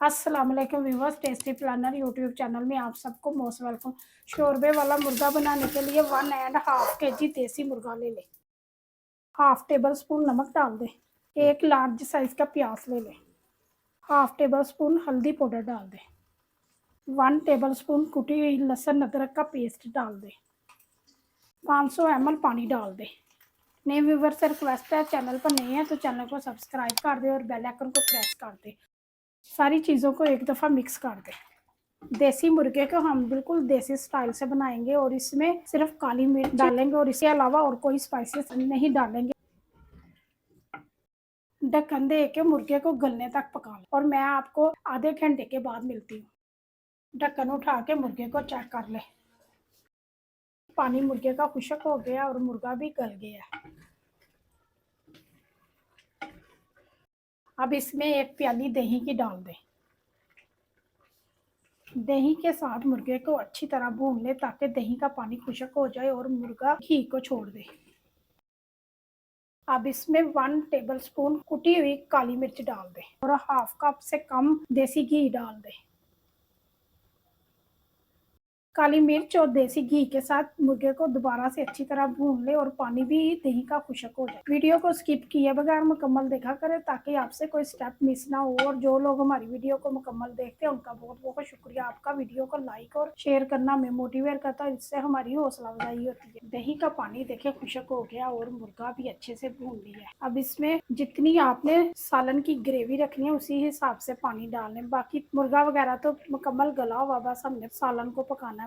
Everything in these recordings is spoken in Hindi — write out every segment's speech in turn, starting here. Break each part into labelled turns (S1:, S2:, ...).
S1: अस्सलाम वालेकुम viewers, Tasty Planner YouTube channel में आप सबको मोस्ट वेलकम। शोरबे वाला मुर्गा बनाने के लिए 1.5 kg देसी मुर्गा ले लें। हाफ टेबल स्पून नमक डाल दें। एक लार्ज साइज का प्याज ले लें। हाफ टेबल स्पून हल्दी पाउडर डाल दें। 1 टेबल स्पून कुटी हुई लहसुन अदरक का पेस्ट डाल दें। 500 ml पानी डाल दें। नए व्यूवर से रिक्वेस्ट है, चैनल पर नए हैं तो चैनल को सब्सक्राइब कर दें और बेल आइकन को प्रेस कर दें। सारी चीज़ों को एक दफ़ा मिक्स कर दें। देसी मुर्गे को हम बिल्कुल देसी स्टाइल से बनाएंगे और इसमें सिर्फ काली मिर्च डालेंगे और इसके अलावा और कोई स्पाइसेस नहीं डालेंगे। ढक्कन दे के मुर्गे को गलने तक पका लें और मैं आपको आधे घंटे के बाद मिलती हूँ। ढक्कन उठा के मुर्गे को चेक कर ले। पानी मुर्गे का खुश्क हो गया और मुर्गा भी गल गया। अब इसमें एक प्याली दही की डाल दें। दही के साथ मुर्गे को अच्छी तरह भून ले ताकि दही का पानी खुश्क हो जाए और मुर्गा घी को छोड़ दे। अब इसमें 1 टेबल स्पून कुटी हुई काली मिर्च डाल दें और हाफ कप से कम देसी घी डाल दें। काली मिर्च और देसी घी के साथ मुर्गे को दोबारा से अच्छी तरह भून ले और पानी भी दही का खुश्क हो जाए। वीडियो को स्किप किए बगैर मुकम्मल देखा करें ताकि आपसे कोई स्टेप मिस ना हो। और जो लोग हमारी वीडियो को मुकम्मल देखते हैं उनका बहुत बहुत शुक्रिया। आपका वीडियो को लाइक और शेयर करना हमें मोटिवेट करता है, इससे हमारी हौसला अफजाई होती है। दही का पानी देखे खुश्क हो गया और मुर्गा भी अच्छे से भून लिया है। अब इसमें जितनी आपने सालन की ग्रेवी रखनी है उसी हिसाब से पानी डालने। बाकी मुर्गा वगैरह तो मुकम्मल गला हुआ, बस हमने सालन को पकाना है।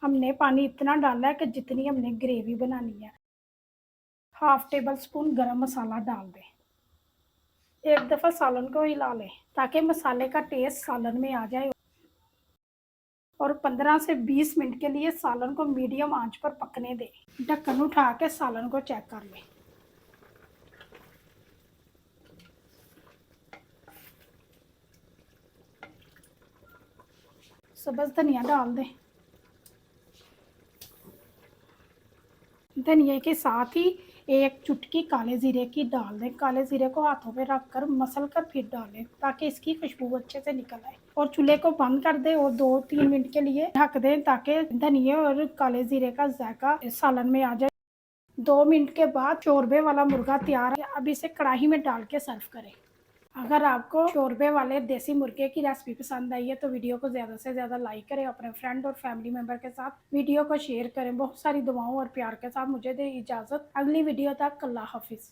S1: हमने पानी इतना डाला है कि जितनी हमने ग्रेवी बनानी है। हाफ टेबल स्पून गरम मसाला डाल दें। एक दफ़ा सालन को हिला लें ताकि मसाले का टेस्ट सालन में आ जाए और 15 से 20 मिनट के लिए सालन को मीडियम आंच पर पकने दें। ढक्कन उठा के सालन को चेक कर लें। सब्ज़ धनिया डाल दें। धनिया के साथ ही एक चुटकी काले जीरे की डाल दें। काले जीरे को हाथों पे रखकर मसल कर फिर डालें ताकि इसकी खुशबू अच्छे से निकल आए और चूल्हे को बंद कर दें और 2-3 मिनट के लिए ढक दें ताकि धनिया और काले जीरे का जायका सालन में आ जाए। 2 मिनट के बाद शोरबे वाला मुर्गा तैयार है। अब इसे कढ़ाई में डाल के सर्व करें। अगर आपको शोरबे वाले देसी मुर्गे की रेसिपी पसंद आई है तो वीडियो को ज़्यादा से ज़्यादा लाइक करें। अपने फ्रेंड और फैमिली मेम्बर के साथ वीडियो को शेयर करें। बहुत सारी दुआओं और प्यार के साथ मुझे दे इजाज़त। अगली वीडियो तक अल्लाह हाफिज़।